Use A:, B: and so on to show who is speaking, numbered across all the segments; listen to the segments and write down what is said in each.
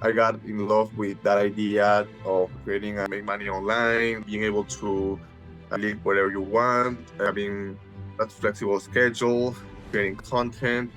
A: I got in love with that idea of creating and make money online, being able to live whatever you want, having that flexible schedule, creating content.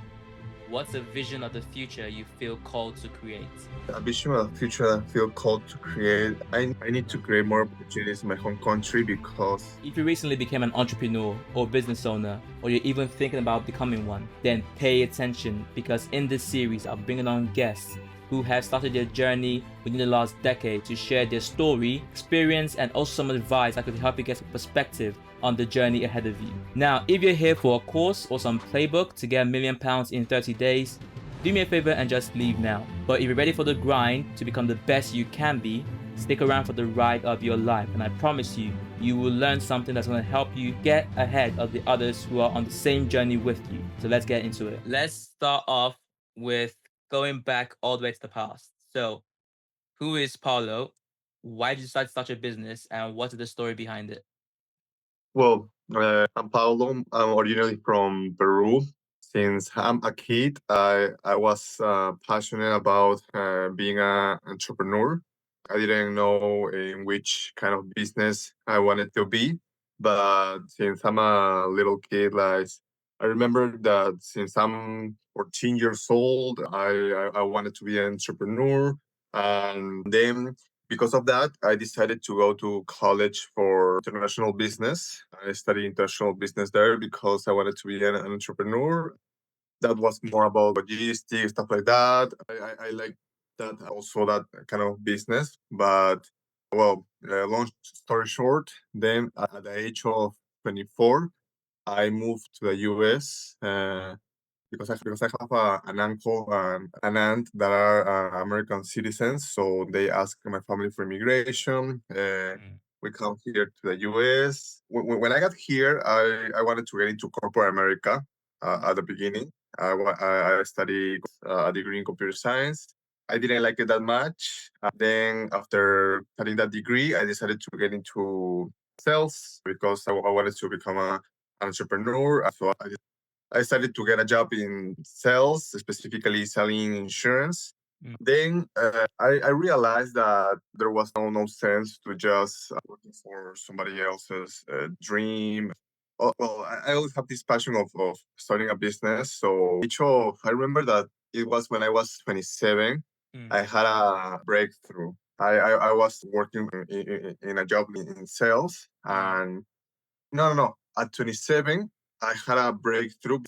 B: What's a vision of the future you feel called to create?
A: A vision of the future that I feel called to create. I need to create more opportunities in my home country because
B: If you recently became an entrepreneur or business owner, or you're even thinking about becoming one, then pay attention because in this series, I'm bringing on guests who have started their journey within the last decade to share their story, experience, and also some advice that could help you get some perspective on the journey ahead of you. Now, if you're here for a course or some playbook to get £1,000,000 in 30 days, do me a favor and just leave now. But if you're ready for the grind to become the best you can be, stick around for the ride of your life. And I promise you, you will learn something that's going to help you get ahead of the others who are on the same journey with you. So let's get into it. Let's start off with going back all the way to the past. So, who is Paulo? Why did you decide to start your business? And what is the story behind it?
A: I'm Paulo. I'm originally from Peru. Since I'm a kid, I was passionate about being an entrepreneur. I didn't know in which kind of business I wanted to be, but since I'm a little kid, like I remember that since I'm 14 years old, I wanted to be an entrepreneur, and then because of that, I decided to go to college for international business. I studied international business there because I wanted to be an entrepreneur. That was more about logistics, stuff like that. I like that also, that kind of business. But long story short, then at the age of 24, I moved to the US. Because I have an uncle and an aunt that are American citizens, so they asked my family for immigration.
B: Mm.
A: We come here to the US. When I got here, I wanted to get into corporate America at the beginning. I studied a degree in computer science. I didn't like it that much. Then after studying that degree, I decided to get into sales because I wanted to become an entrepreneur. So I started to get a job in sales, specifically selling insurance.
B: Mm.
A: Then I realized that there was no sense to just working for somebody else's dream. I always have this passion of starting a business. So I remember that it was when I was 27,
B: Mm.
A: I had a breakthrough. I was working in a job in sales,
B: Mm.
A: and no. At 27, I had a breakthrough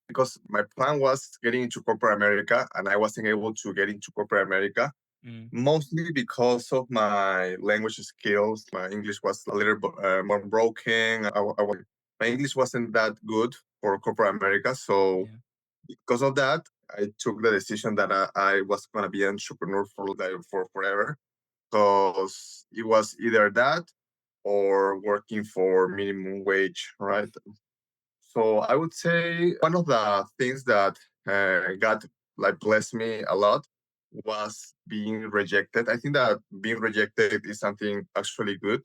A: because my plan was getting into corporate America, and I wasn't able to get into corporate America,
B: Mm.
A: mostly because of my language skills. My English was a little more broken. My English wasn't that good for corporate America. So
B: Yeah.
A: because of that, I took the decision that I was going to be an entrepreneur for forever, because it was either that or working for minimum wage, right? So I would say one of the things that God like blessed me a lot was being rejected. I think that being rejected is something actually good,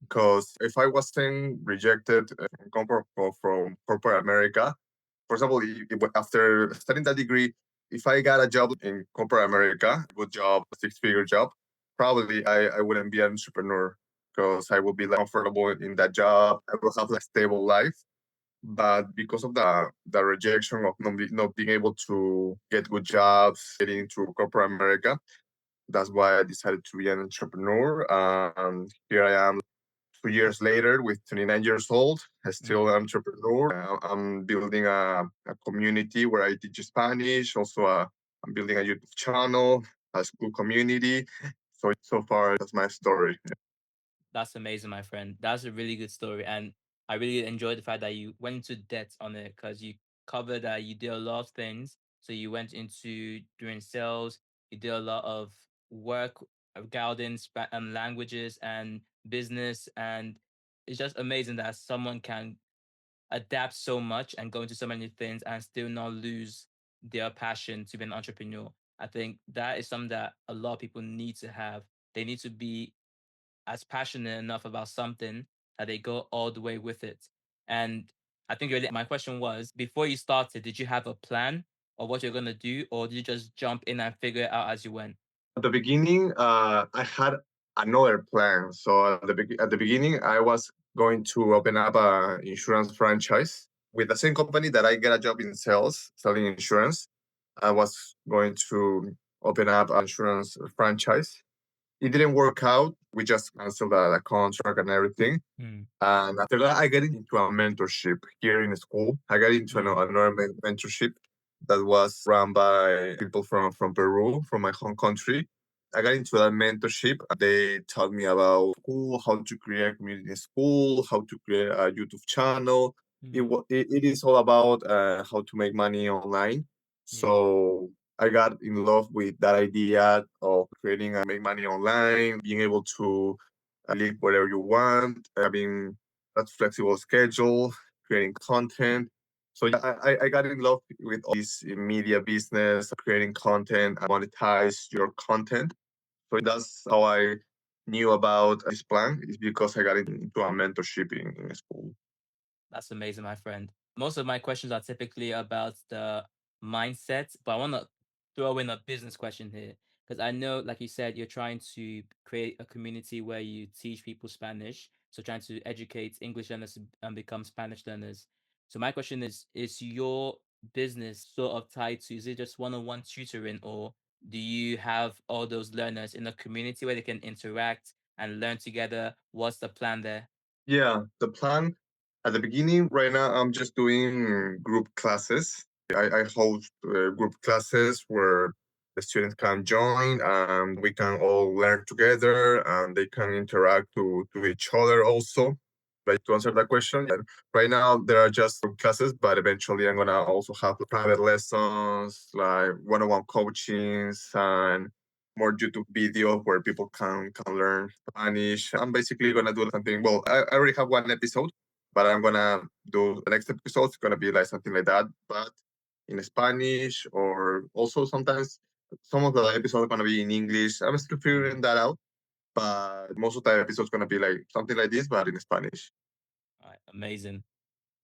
A: because if I wasn't rejected from corporate America, for example, after studying that degree, if I got a job in corporate America, good job, six-figure job, probably I wouldn't be an entrepreneur, because I would be like comfortable in that job. I will have like stable life. But because of the rejection of not being able to get good jobs, getting into corporate America, that's why I decided to be an entrepreneur. And here I am 2 years later with 29 years old, I'm still
B: Mm.
A: an entrepreneur. I'm building a community where I teach Spanish. Also, I'm building a YouTube channel, a school community. So far, that's my story.
B: That's amazing, my friend. That's a really good story. And I really enjoyed the fact that you went into depth on it because you covered that you did a lot of things. So you went into doing sales, you did a lot of work regarding languages and business. And it's just amazing that someone can adapt so much and go into so many things and still not lose their passion to be an entrepreneur. I think that is something that a lot of people need to have. They need to be as passionate enough about something that they go all the way with it. And I think really my question was, before you started, did you have a plan of what you're gonna do, or did you just jump in and figure it out as you went?
A: At the beginning, I had another plan. So at the beginning, I was going to open up a insurance franchise with the same company that I get a job in sales, selling insurance. I was going to open up an insurance franchise. It didn't work out. We just canceled the contract and everything.
B: Mm,
A: And after that, I got into a mentorship here in school. I got into
B: mm,
A: another mentorship that was run by people from Peru, from my home country. I got into that mentorship. They taught me about school, how to create a community in school, how to create a YouTube channel.
B: mm,
A: It is all about how to make money online.
B: yeah,
A: So I got in love with that idea of creating and make money online, being able to live whatever you want, having that flexible schedule, creating content. So yeah, I got in love with all this media business, creating content, monetize your content. So that's how I knew about this plan is because I got into a mentorship in school.
B: that's amazing, my friend. Most of my questions are typically about the mindset, but I want to throw in a business question here because I know, like you said, you're trying to create a community where you teach people Spanish. So trying to educate English learners and become Spanish learners. So my question is your business sort of tied to, is it just one-on-one tutoring, or do you have all those learners in a community where they can interact and learn together? What's the plan there?
A: Yeah, the plan at the beginning, right now, I'm just doing group classes. I host group classes where the students can join and we can all learn together and they can interact to each other also. But to answer that question, yeah, right now there are just group classes, but eventually I'm gonna also have private lessons, like one-on-one coachings and more YouTube videos where people can learn Spanish. I'm basically gonna do something. Well, I already have one episode, but I'm gonna do the next episode. It's gonna be like something like that, but in Spanish or also sometimes some of the episodes are gonna be in English. I'm still
B: Mm.
A: figuring that out, but most of the episodes gonna be like something like this, but in Spanish.
B: All right, amazing.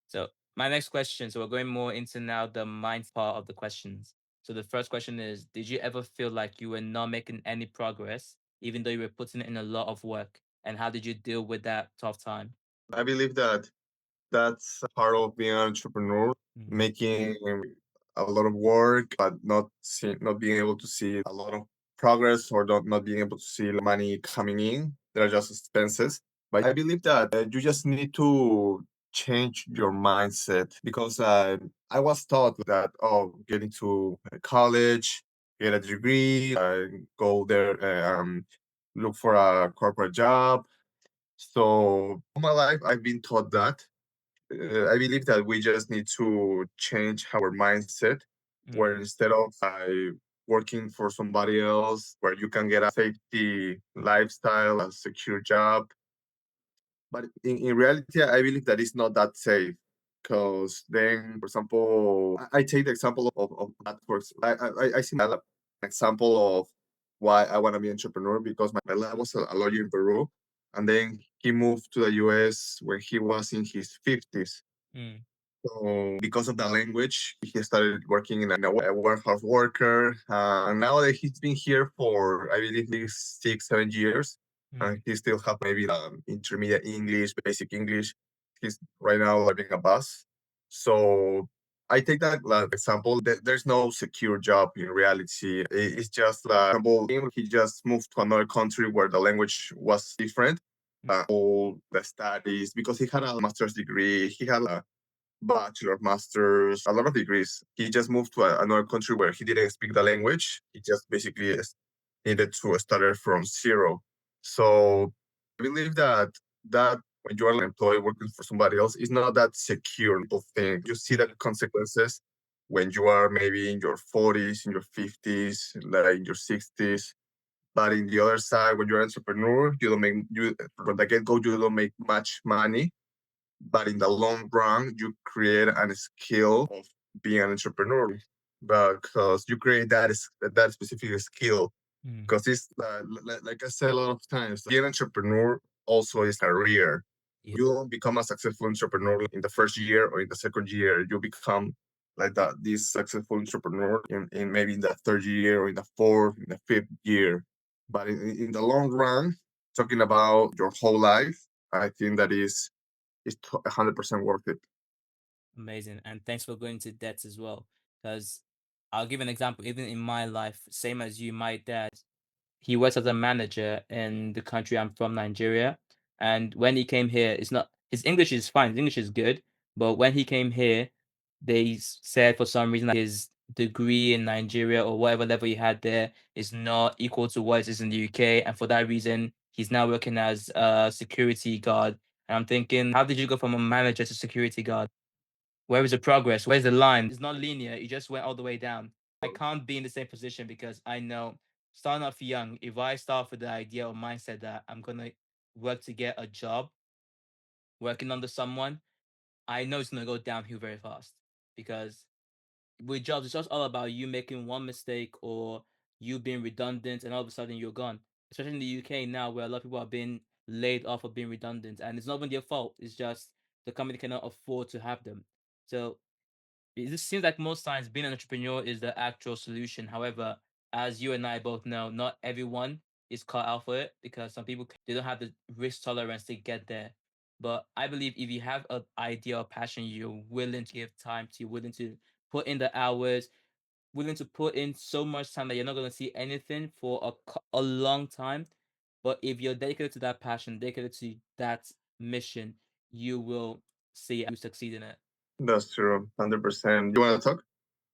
B: So my next question, so we're going more into now the mind part of the questions. So the first question is, did you ever feel like you were not making any progress, even though you were putting in a lot of work? And how did you deal with that tough time?
A: I believe that that's a part of being an entrepreneur,
B: Mm,
A: making a lot of work, but not being able to see a lot of progress or not being able to see money coming in. They're just expenses. But I believe that you just need to change your mindset because I was taught that, oh, get into college, get a degree, go there, look for a corporate job. So all my life, I've been taught that. I believe that we just need to change our mindset, where
B: mm,
A: instead of working for somebody else, where you can get a safety lifestyle, a secure job. But in reality, I believe that it's not that safe. Because then, for example, I take the example of that. I see that an example of why I want to be an entrepreneur because my dad was a lawyer in Peru. And then he moved to the US when he was in his 50s.
B: mm,
A: So because of the language, he started working in a warehouse worker. And now that he's been here for, I believe, 6, 7 years, and
B: mm,
A: he still have maybe intermediate English, basic English. He's right now living a bus. So I take that like, example. There's no secure job in reality. It's just like, for example, he just moved to another country where the language was different.
B: mm,
A: All the studies, because he had a master's degree, he had a bachelor, master's, a lot of degrees. He just moved to another country where he didn't speak the language. He just basically needed to start from zero. So I believe that when you are an employee working for somebody else, it's not that secure thing. You see the
B: mm,
A: consequences when you are maybe in your 40s, in your 50s, like in your 60s. But in the other side, when you're an entrepreneur, you don't make you from the get go. You don't make much money, but in the long run, you create a skill of being an entrepreneur because you create that specific skill.
B: mm,
A: Because it's like I said a lot of times, being an entrepreneur also is a career.
B: yeah,
A: You don't become a successful entrepreneur in the first year or in the second year. You become like that this successful entrepreneur in maybe in the third year or in the fourth, in the fifth year. But in the long run, talking about your whole life, I think that is 100% worth it.
B: Amazing. And thanks for going into depth as well. Because I'll give an example. Even in my life, same as you, my dad, he works as a manager in the country I'm from, Nigeria. And when he came here, it's not his English is fine, his English is good. But when he came here, they said for some reason that his degree in Nigeria or whatever level he had there is not equal to what it is in the UK. And for that reason, he's now working as a security guard. And I'm thinking, how did you go from a manager to security guard? Where is the progress? Where's the line? It's not linear. You just went all the way down. I can't be in the same position because I know starting off young, if I start with the idea or mindset that I'm gonna work to get a job working under someone, I know it's gonna go downhill very fast. Because with jobs, it's just all about you making one mistake or you being redundant and all of a sudden you're gone. Especially in the UK now where a lot of people are being laid off or being redundant. And it's not even their fault. It's just the company cannot afford to have them. So it just seems like most times being an entrepreneur is the actual solution. However, as you and I both know, not everyone is cut out for it because some people they don't have the risk tolerance to get there. But I believe if you have an idea or passion, you're willing to give time to, you're willing to put in the hours, willing to put in so much time that you're not going to see anything for a long time. But if you're dedicated to that passion, dedicated to that mission, you will see you succeed in it.
A: That's true, 100%. You want to talk?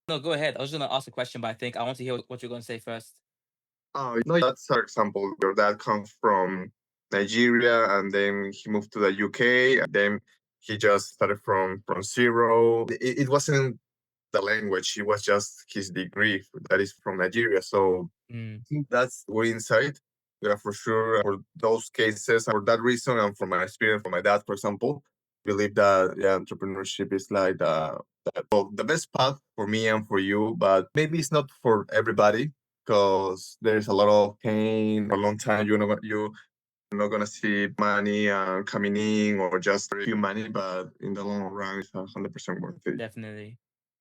B: No, go ahead. I was just gonna ask a question, but I think I want to hear what you're gonna say first.
A: Oh, no, that's our example. Your dad comes from Nigeria and then he moved to the UK and then he just started from zero. It wasn't the language, it was just his degree that is from Nigeria. So
B: Mm,
A: I think that's good insight. Yeah, for sure. For those cases, for that reason, and from my experience, from my dad, for example, believe that yeah, entrepreneurship is like well, the best path for me and for you, but maybe it's not for everybody because there's a lot of pain for a long time. You're not gonna see money coming in or just a few money, but in the long run, it's 100% worth it.
B: definitely.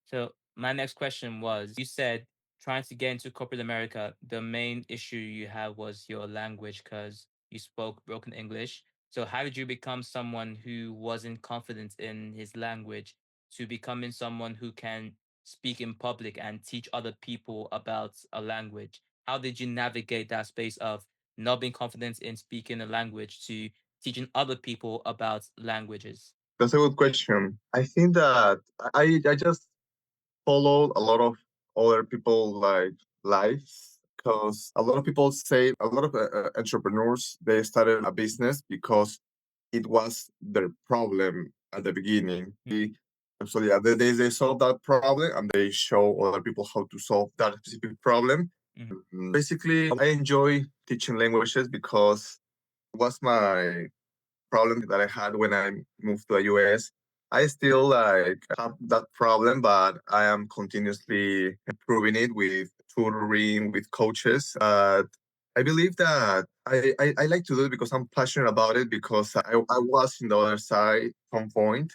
B: So my next question was, you said trying to get into corporate America, the main issue you had was your language because you spoke broken English. So how did you become someone who wasn't confident in his language to becoming someone who can speak in public and teach other people about a language? How did you navigate that space of not being confident in speaking a language to teaching other people about languages?
A: That's a good question. I think that I just follow a lot of other people like lives because a lot of people say a lot of entrepreneurs they started a business because it was their problem at the beginning. So yeah, they solve that problem and they show other people how to solve that specific problem.
B: Mhm.
A: Basically, I enjoy teaching languages because it was my problem that I had when I moved to the US. I still like have that problem, but I am continuously improving it with tutoring, with coaches. I believe that I like to do it because I'm passionate about it because I was in the other side at some point.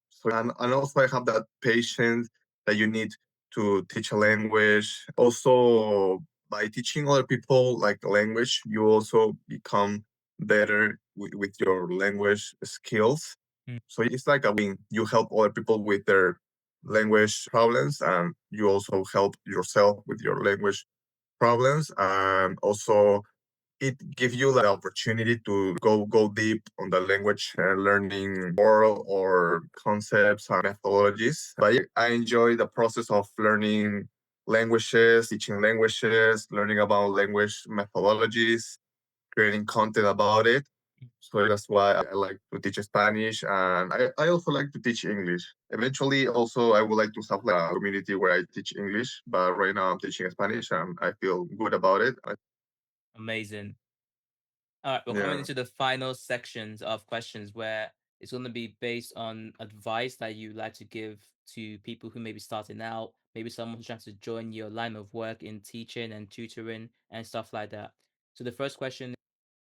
A: So and also I have that patience that you need to teach a language. Also, by teaching other people like the language, you also become better with your language skills.
B: Mm.
A: So it's like a win. You help other people with their language problems, and you also help yourself with your language problems. And also, it gives you the opportunity to go deep on the language learning world or concepts and methodologies. But yeah, I enjoy the process of learning languages, teaching languages, learning about language methodologies, creating content about it. So that's why I like to teach Spanish and I also like to teach English. Eventually, also, I would like to have like a community where I teach English, but right now I'm teaching Spanish and I feel good about it.
B: Amazing. All right, we're coming
A: Yeah.
B: into the final sections of questions where it's going to be based on advice that you like to give to people who may be starting out, maybe someone who's trying to join your line of work in teaching and tutoring and stuff like that. So the first question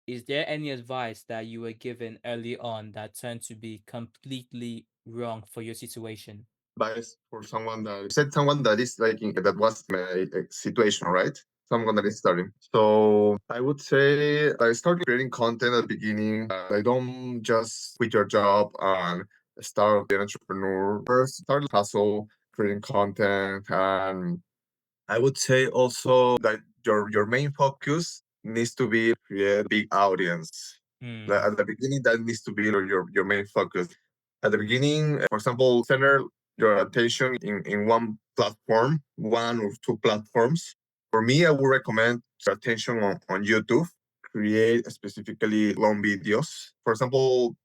B: is there any advice that you were given early on that turned to be completely wrong for your situation?
A: advice for someone that you said someone that is like that was in a situation, right? Someone that is starting. So I would say I started creating content at the beginning. I don't just quit your job and start being an entrepreneur. First, start hustle, creating content, and I would say also that your main focus needs to be create big audience.
B: Mm,
A: At the beginning, that needs to be your main focus. At the beginning, for example, center your attention in one platform, one or two platforms. For me, I would recommend your attention on YouTube. Create specifically long videos. For example,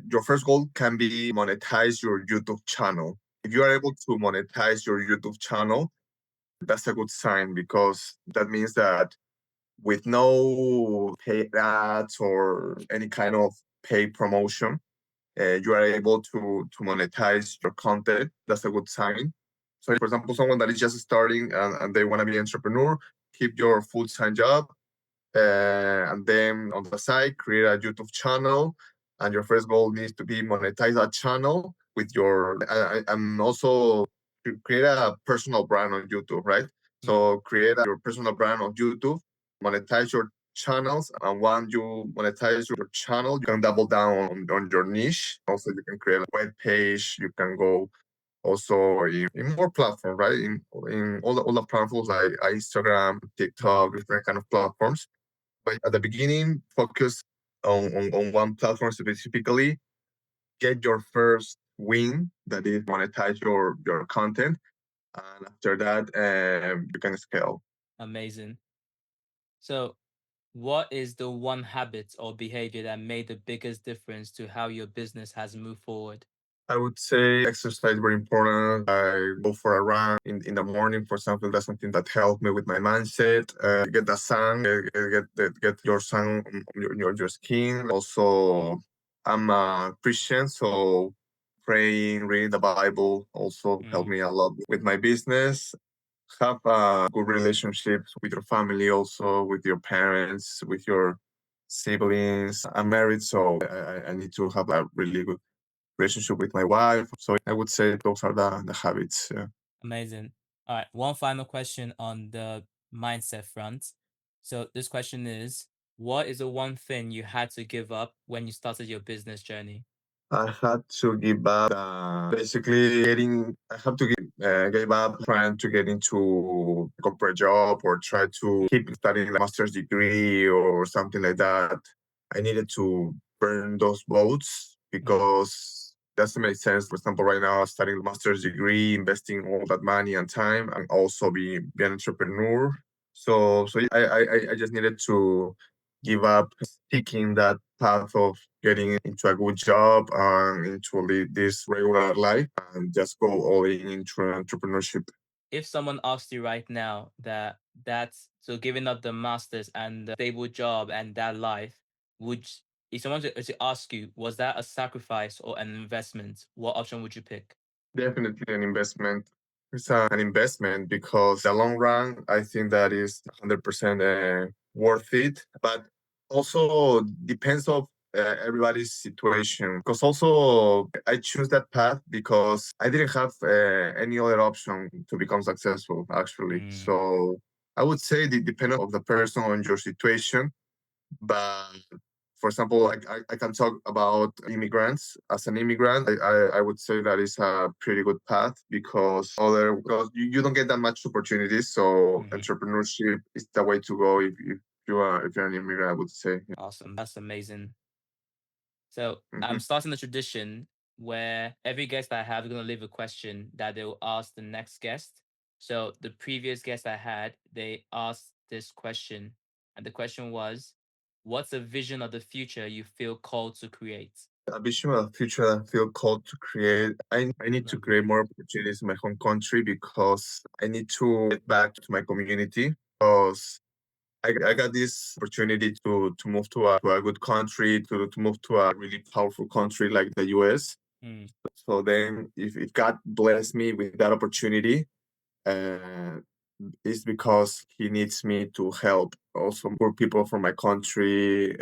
A: your first goal can be monetize your YouTube channel. If you are able to monetize your YouTube channel, that's a good sign because that means that with no paid ads or any kind of paid promotion, you are able to monetize your content. That's a good sign. So, for example, someone that is just starting and they want to be an entrepreneur, keep your full time job, and then on the side create a YouTube channel, and your first goal needs to be monetize that channel with your and also to create a personal brand on YouTube, right?
B: mm,
A: So create your personal brand on YouTube, monetize your channels, and once you monetize your channel, you can double down on your niche. Also, you can create a web page. You can go also in more platforms, right? In all the platforms like Instagram,
B: mm.
A: TikTok, different kind of platforms. But at the beginning, focus on one platform specifically. Get your first win, that is monetize your content, and after that, you can scale.
B: Amazing. So, what is the one habit or behavior that made the biggest difference to how your business has moved forward?
A: I would say exercise very important. I go for a run in the morning, for example. That's something that helped me with my mindset. Get the sun, get your sun on your skin. Also, I'm a Christian, so praying, reading the Bible also helped
B: Mm,
A: me a lot with my business. Have a good relationships with your family, also with your parents, with your siblings. I'm married, so I need to have a really good relationship with my wife. So I would say those are the habits. Yeah.
B: amazing. All right, one final question on the mindset front. So, this question is, what is the one thing you had to give up when you started your business journey?
A: I had to give up. Basically, I have to give up trying to get into a corporate job or try to keep studying a master's degree or something like that. I needed to burn those boats
B: Mm,
A: because doesn't make sense. For example, right now, studying a master's degree, investing all that money and time, and also be an entrepreneur. So I just needed to give up taking that path of getting into a good job and into this regular life and just go all in into entrepreneurship.
B: if someone asked you right now that's so giving up the masters and the stable job and that life, would if someone to ask you, was that a sacrifice or an investment, what option would you pick?
A: Definitely an investment. It's an investment because the long run, I think that is 100% worth it. But also depends of everybody's situation. Because also I choose that path because I didn't have any other option to become successful. Actually,
B: Mm,
A: so I would say the depending of the person on your situation. But for example, I can talk about immigrants. As an immigrant, I would say that is a pretty good path because you don't get that much opportunities. So
B: mhm.
A: entrepreneurship is the way to go if you're an immigrant. I would say.
B: Awesome, that's amazing. So I'm
A: Mhm.
B: starting a tradition where every guest I have is going to leave a question that they will ask the next guest. So the previous guest I had, they asked this question, and the question was, what's a vision of the future you feel called to create?
A: A vision of the future that I feel called to create. I need to
B: No.
A: create more opportunities in my home country because I need to get back to my community because I got this opportunity to move to a good country, to move to a really powerful country like the US.
B: Mm,
A: So then, if God bless me with that opportunity, uh, it's because He needs me to help also poor people from my country.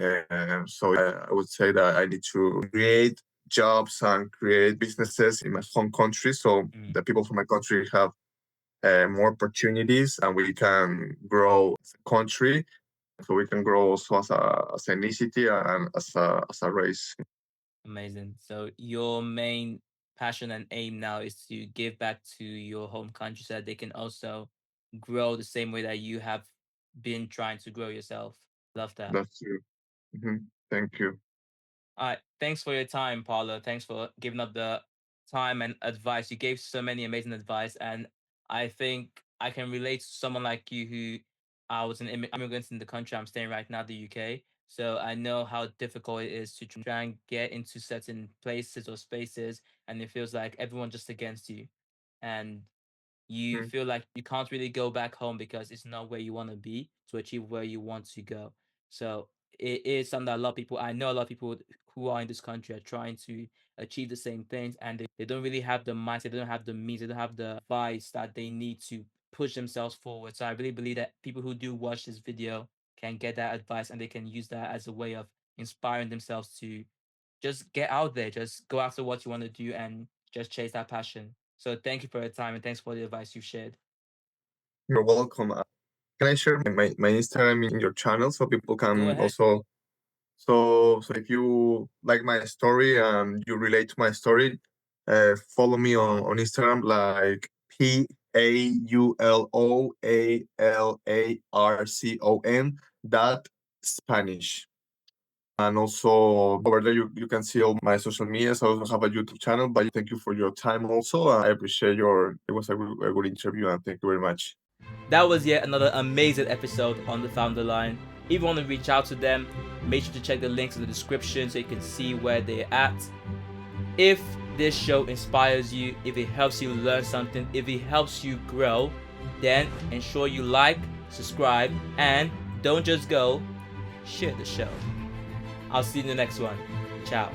A: So I would say that I need to create jobs and create businesses in my home country, so the people from my country have more opportunities, and we can grow as a country, so we can grow also as an ethnicity and as a race.
B: Amazing. So your main passion and aim now is to give back to your home country so that they can also grow the same way that you have been trying to grow yourself. Love that.
A: That's true. Thank you.
B: All right. Thanks for your time, Paulo. Thanks for giving up the time and advice. You gave so many amazing advice, and I think I can relate to someone like you who I was an immigrant in the country I'm staying right now, the UK. So I know how difficult it is to try and get into certain places or spaces, and it feels like everyone just against you. And you
A: Mhm.
B: feel like you can't really go back home because it's not where you want to be to achieve where you want to go. So it is something that a lot of people, I know a lot of people who are in this country are trying to achieve the same things, and they don't really have the mindset, they don't have the means, they don't have the advice that they need to push themselves forward. So I really believe that people who do watch this video can get that advice and they can use that as a way of inspiring themselves to just get out there, just go after what you want to do and just chase that passion. So thank you for your time and thanks for the advice you shared.
A: You're welcome. Can I share my Instagram in your channel so people
B: Go
A: can
B: ahead.
A: also so if you like my story and you relate to my story, follow me on Instagram like PAULOALARCON that Spanish. And also over there you can see all my social medias. I also have a YouTube channel, but thank you for your time also. I appreciate it was a good interview and thank you very much.
B: That was yet another amazing episode on the Founder Line. If you want to reach out to them, make sure to check the links in the description so you can see where they're at. If this show inspires you, if it helps you learn something, if it helps you grow, then ensure you like, subscribe, and don't just go, share the show. I'll see you in the next one. Ciao.